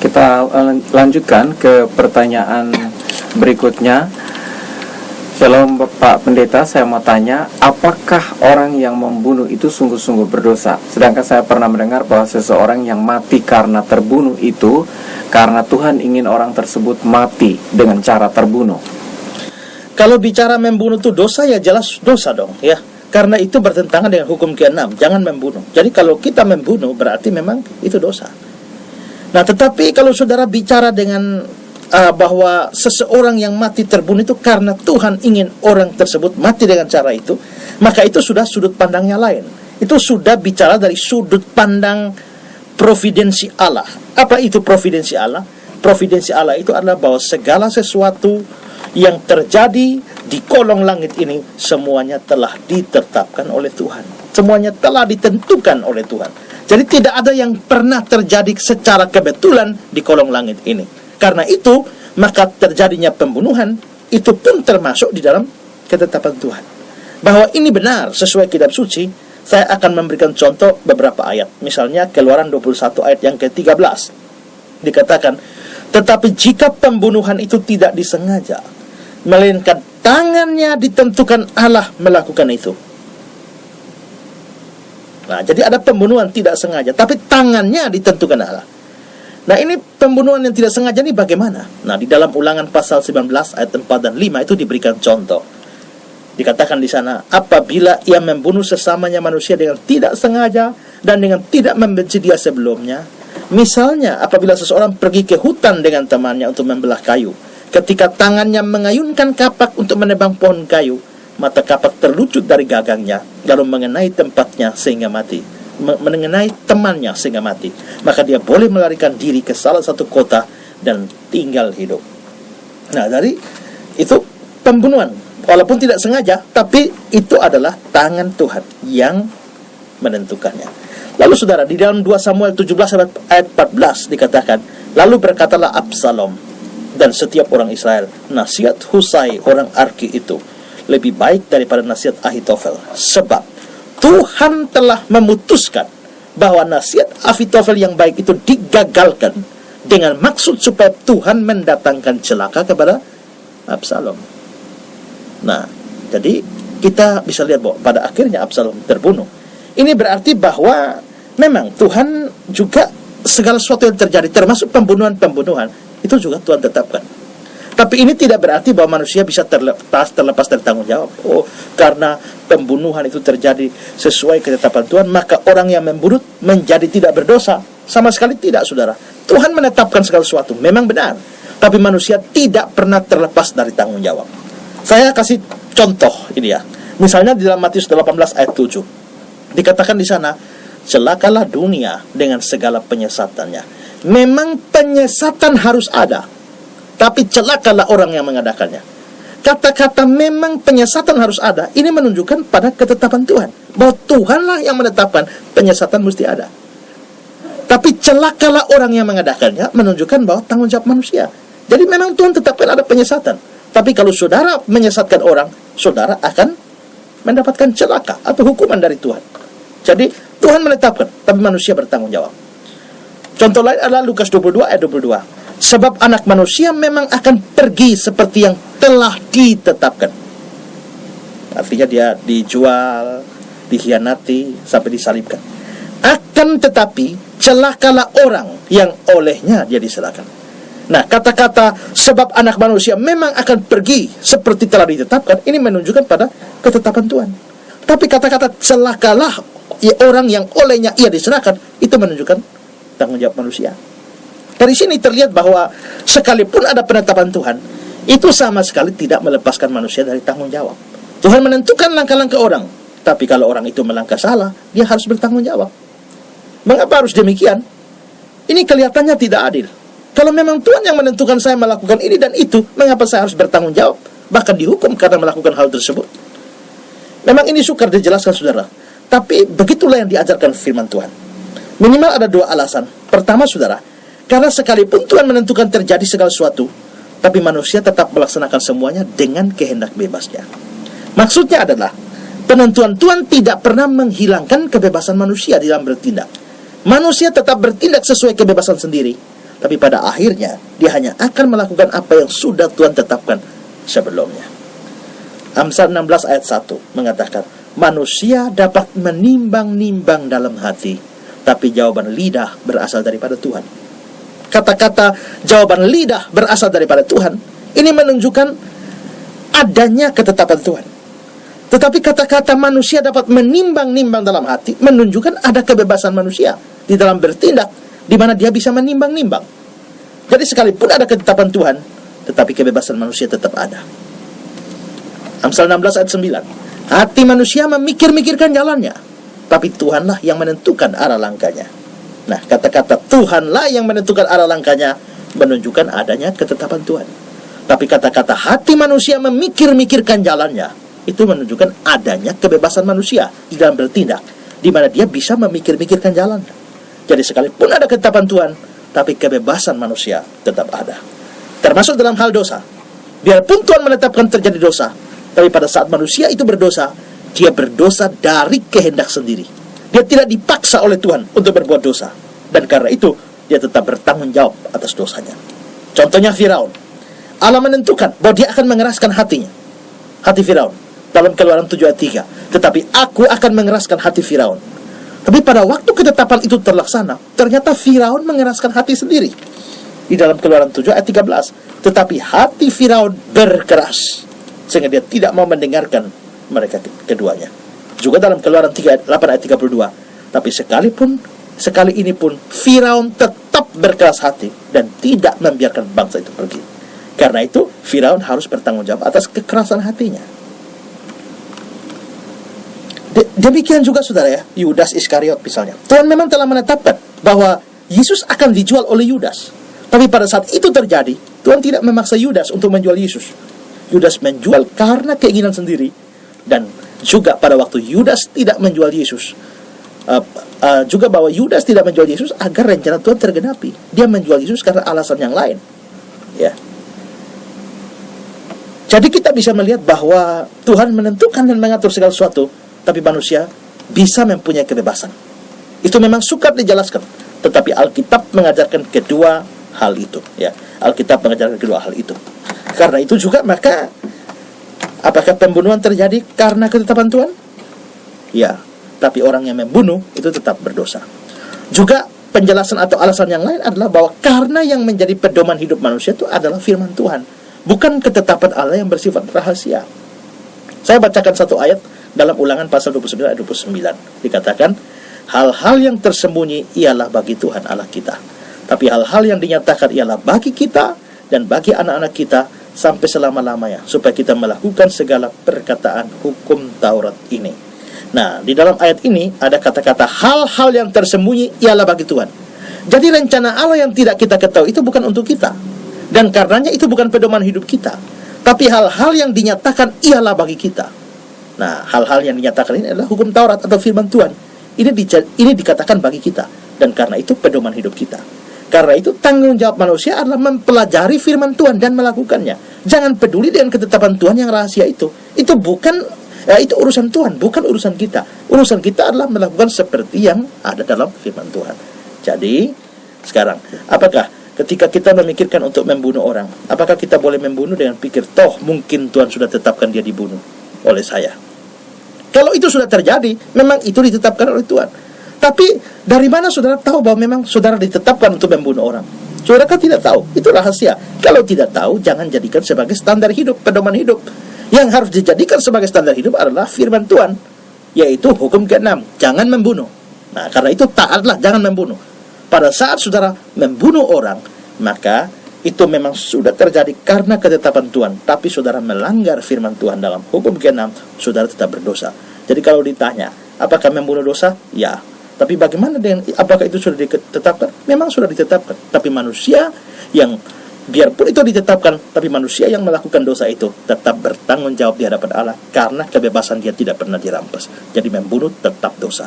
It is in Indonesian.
kita lanjutkan ke pertanyaan berikutnya. Shalom Pak Pendeta, saya mau tanya, apakah orang yang membunuh itu sungguh-sungguh berdosa? Sedangkan saya pernah mendengar bahwa seseorang yang mati karena terbunuh itu karena Tuhan ingin orang tersebut mati dengan cara terbunuh. Kalau bicara membunuh itu dosa, ya jelas dosa dong, ya. Karena itu bertentangan dengan hukum ke-6, jangan membunuh. Jadi kalau kita membunuh berarti memang itu dosa. Nah, tetapi kalau saudara bicara dengan bahwa seseorang yang mati terbunuh itu karena Tuhan ingin orang tersebut mati dengan cara itu, maka itu sudah sudut pandangnya lain. Itu sudah bicara dari sudut pandang providensi Allah. Apa itu providensi Allah? Providensi Allah itu adalah bahwa segala sesuatu yang terjadi di kolong langit ini semuanya telah ditetapkan oleh Tuhan. Semuanya telah ditentukan oleh Tuhan. Jadi tidak ada yang pernah terjadi secara kebetulan di kolong langit ini. Karena itu, maka terjadinya pembunuhan itu pun termasuk di dalam ketetapan Tuhan. Bahwa ini benar sesuai kitab suci, saya akan memberikan contoh beberapa ayat. Misalnya Keluaran 21 ayat yang ke-13. Dikatakan, tetapi jika pembunuhan itu tidak disengaja, melainkan tangannya ditentukan Allah melakukan itu. Nah, jadi ada pembunuhan tidak sengaja, tapi tangannya ditentukan Allah. Nah, ini pembunuhan yang tidak sengaja ini bagaimana? Nah, di dalam Ulangan pasal 19 ayat 4 dan 5 itu diberikan contoh. Dikatakan di sana, apabila ia membunuh sesamanya manusia dengan tidak sengaja dan dengan tidak membenci dia sebelumnya. Misalnya, apabila seseorang pergi ke hutan dengan temannya untuk membelah kayu, ketika tangannya mengayunkan kapak untuk menebang pohon kayu, mata kapak terlucut dari gagangnya, lalu mengenai tempatnya sehingga mati. Mengenai temannya sehingga mati, maka dia boleh melarikan diri ke salah satu kota dan tinggal hidup. Nah, dari itu pembunuhan, walaupun tidak sengaja, tapi itu adalah tangan Tuhan yang menentukannya. Lalu saudara, di dalam 2 Samuel 17 ayat 14 dikatakan, lalu berkatalah Absalom dan setiap orang Israel, nasihat Husai orang Arki itu lebih baik daripada nasihat Ahitofel, sebab Tuhan telah memutuskan bahwa nasihat Ahitofel yang baik itu digagalkan dengan maksud supaya Tuhan mendatangkan celaka kepada Absalom. Nah, jadi kita bisa lihat bahwa pada akhirnya Absalom terbunuh. Ini berarti bahwa memang Tuhan juga segala sesuatu yang terjadi, termasuk pembunuhan-pembunuhan, itu juga Tuhan tetapkan. Tapi ini tidak berarti bahwa manusia bisa terlepas dari tanggung jawab. Oh, karena pembunuhan itu terjadi sesuai ketetapan Tuhan, maka orang yang membunuh menjadi tidak berdosa. Sama sekali tidak, saudara. Tuhan menetapkan segala sesuatu, memang benar. Tapi manusia tidak pernah terlepas dari tanggung jawab. Saya kasih contoh ini ya. Misalnya di dalam Matius 18 ayat 7. Dikatakan di sana, celakalah dunia dengan segala penyesatannya. Memang penyesatan harus ada, tapi celakalah orang yang mengadakannya. Kata-kata memang penyesatan harus ada, ini menunjukkan pada ketetapan Tuhan, bahwa Tuhanlah yang menetapkan penyesatan mesti ada. Tapi celakalah orang yang mengadakannya, menunjukkan bahwa tanggung jawab manusia. Jadi memang Tuhan tetapkan ada penyesatan. Tapi kalau saudara menyesatkan orang, saudara akan mendapatkan celaka atau hukuman dari Tuhan. Jadi Tuhan menetapkan, tapi manusia bertanggung jawab. Contoh lain adalah Lukas 22 ayat 22. Sebab anak manusia memang akan pergi seperti yang telah ditetapkan. Artinya dia dijual, dikhianati, sampai disalibkan. Akan tetapi, celakalah orang yang olehnya dia diserahkan. Nah, kata-kata sebab anak manusia memang akan pergi seperti telah ditetapkan, ini menunjukkan pada ketetapan Tuhan. Tapi kata-kata celakalah orang yang olehnya ia diserahkan, itu menunjukkan tanggung jawab manusia. Dari sini terlihat bahwa sekalipun ada penetapan Tuhan, itu sama sekali tidak melepaskan manusia dari tanggung jawab. Tuhan menentukan langkah-langkah orang, tapi kalau orang itu melangkah salah, dia harus bertanggung jawab. Mengapa harus demikian? Ini kelihatannya tidak adil. Kalau memang Tuhan yang menentukan saya melakukan ini dan itu, mengapa saya harus bertanggung jawab, bahkan dihukum karena melakukan hal tersebut? Memang ini sukar dijelaskan, saudara. Tapi begitulah yang diajarkan firman Tuhan. Minimal ada 2 alasan. Pertama, saudara, karena sekalipun Tuhan menentukan terjadi segala sesuatu, tapi manusia tetap melaksanakan semuanya dengan kehendak bebasnya. Maksudnya adalah, penentuan Tuhan tidak pernah menghilangkan kebebasan manusia di dalam bertindak. Manusia tetap bertindak sesuai kebebasan sendiri, tapi pada akhirnya dia hanya akan melakukan apa yang sudah Tuhan tetapkan sebelumnya. Amsal 16 ayat 1 mengatakan, manusia dapat menimbang-nimbang dalam hati, tapi jawaban lidah berasal daripada Tuhan. Kata-kata jawaban lidah berasal daripada Tuhan, ini menunjukkan adanya ketetapan Tuhan. Tetapi kata-kata manusia dapat menimbang-nimbang dalam hati menunjukkan ada kebebasan manusia di dalam bertindak, di mana dia bisa menimbang-nimbang. Jadi sekalipun ada ketetapan Tuhan, tetapi kebebasan manusia tetap ada. Amsal 16 ayat 9, hati manusia memikir-mikirkan jalannya, tapi Tuhanlah yang menentukan arah langkahnya. Nah, kata-kata Tuhanlah yang menentukan arah langkahnya menunjukkan adanya ketetapan Tuhan. Tapi kata-kata hati manusia memikir-mikirkan jalannya, itu menunjukkan adanya kebebasan manusia di dalam bertindak, di mana dia bisa memikir-mikirkan jalannya. Jadi sekalipun ada ketetapan Tuhan, tapi kebebasan manusia tetap ada. Termasuk dalam hal dosa. Biarpun Tuhan menetapkan terjadi dosa, tapi pada saat manusia itu berdosa, dia berdosa dari kehendak sendiri. Dia tidak dipaksa oleh Tuhan untuk berbuat dosa. Dan karena itu, dia tetap bertanggung jawab atas dosanya. Contohnya Firaun. Allah menentukan bahwa dia akan mengeraskan hatinya. Hati Firaun. Dalam Keluaran 7 ayat 3. Tetapi aku akan mengeraskan hati Firaun. Tapi pada waktu ketetapan itu terlaksana, ternyata Firaun mengeraskan hati sendiri. Di dalam Keluaran 7 ayat 13. Tetapi hati Firaun berkeras, sehingga dia tidak mau mendengarkan mereka keduanya. Juga dalam Keluaran 8 ayat 32. Tapi sekali ini pun Firaun tetap berkeras hati dan tidak membiarkan bangsa itu pergi. Karena itu Firaun harus bertanggung jawab atas kekerasan hatinya. Demikian juga saudara ya, Yudas Iskariot misalnya. Tuhan memang telah menetapkan bahwa Yesus akan dijual oleh Yudas. Tapi pada saat itu terjadi, Tuhan tidak memaksa Yudas untuk menjual Yesus. Yudas menjual karena keinginan sendiri. Dan juga pada waktu Yudas tidak menjual Yesus, juga bahwa Yudas tidak menjual Yesus agar rencana Tuhan tergenapi. Dia menjual Yesus karena alasan yang lain. Ya. Jadi kita bisa melihat bahwa Tuhan menentukan dan mengatur segala sesuatu, tapi manusia bisa mempunyai kebebasan. Itu memang sukar dijelaskan, tetapi Alkitab mengajarkan kedua hal itu. Ya, Alkitab mengajarkan kedua hal itu. Karena itu juga maka, apakah pembunuhan terjadi karena ketetapan Tuhan? Ya, tapi orang yang membunuh itu tetap berdosa. Juga penjelasan atau alasan yang lain adalah bahwa karena yang menjadi pedoman hidup manusia itu adalah firman Tuhan, bukan ketetapan Allah yang bersifat rahasia. Saya bacakan satu ayat dalam Ulangan pasal 29 ayat 29. Dikatakan, hal-hal yang tersembunyi ialah bagi Tuhan Allah kita, tapi hal-hal yang dinyatakan ialah bagi kita dan bagi anak-anak kita sampai selama-lamanya, supaya kita melakukan segala perkataan hukum Taurat ini. Nah, di dalam ayat ini ada kata-kata hal-hal yang tersembunyi ialah bagi Tuhan. Jadi rencana Allah yang tidak kita ketahui itu bukan untuk kita, dan karenanya itu bukan pedoman hidup kita. Tapi hal-hal yang dinyatakan ialah bagi kita. Nah, hal-hal yang dinyatakan ini adalah hukum Taurat atau firman Tuhan. Ini dikatakan bagi kita, dan karena itu pedoman hidup kita. Karena itu tanggung jawab manusia adalah mempelajari firman Tuhan dan melakukannya. Jangan peduli dengan ketetapan Tuhan yang rahasia itu. Itu bukan itu urusan Tuhan, bukan urusan kita. Urusan kita adalah melakukan seperti yang ada dalam firman Tuhan. Jadi, sekarang, apakah ketika kita memikirkan untuk membunuh orang, apakah kita boleh membunuh dengan pikir, toh mungkin Tuhan sudah tetapkan dia dibunuh oleh saya? Kalau itu sudah terjadi, memang itu ditetapkan oleh Tuhan. Tapi dari mana saudara tahu bahwa memang saudara ditetapkan untuk membunuh orang? Saudara kan tidak tahu, itu rahasia. Kalau tidak tahu, jangan jadikan sebagai standar hidup, pedoman hidup. Yang harus dijadikan sebagai standar hidup adalah firman Tuhan, yaitu hukum ke-6, jangan membunuh. Nah, karena itu taatlah, jangan membunuh. Pada saat saudara membunuh orang, maka itu memang sudah terjadi karena ketetapan Tuhan. Tapi saudara melanggar firman Tuhan dalam hukum ke-6, saudara tetap berdosa. Jadi kalau ditanya, apakah membunuh dosa? Ya. Tapi bagaimana dengan apakah itu sudah ditetapkan? Memang sudah ditetapkan. Tapi manusia yang, biarpun itu ditetapkan, tapi manusia yang melakukan dosa itu tetap bertanggung jawab di hadapan Allah, karena kebebasan dia tidak pernah dirampas. Jadi membunuh tetap dosa.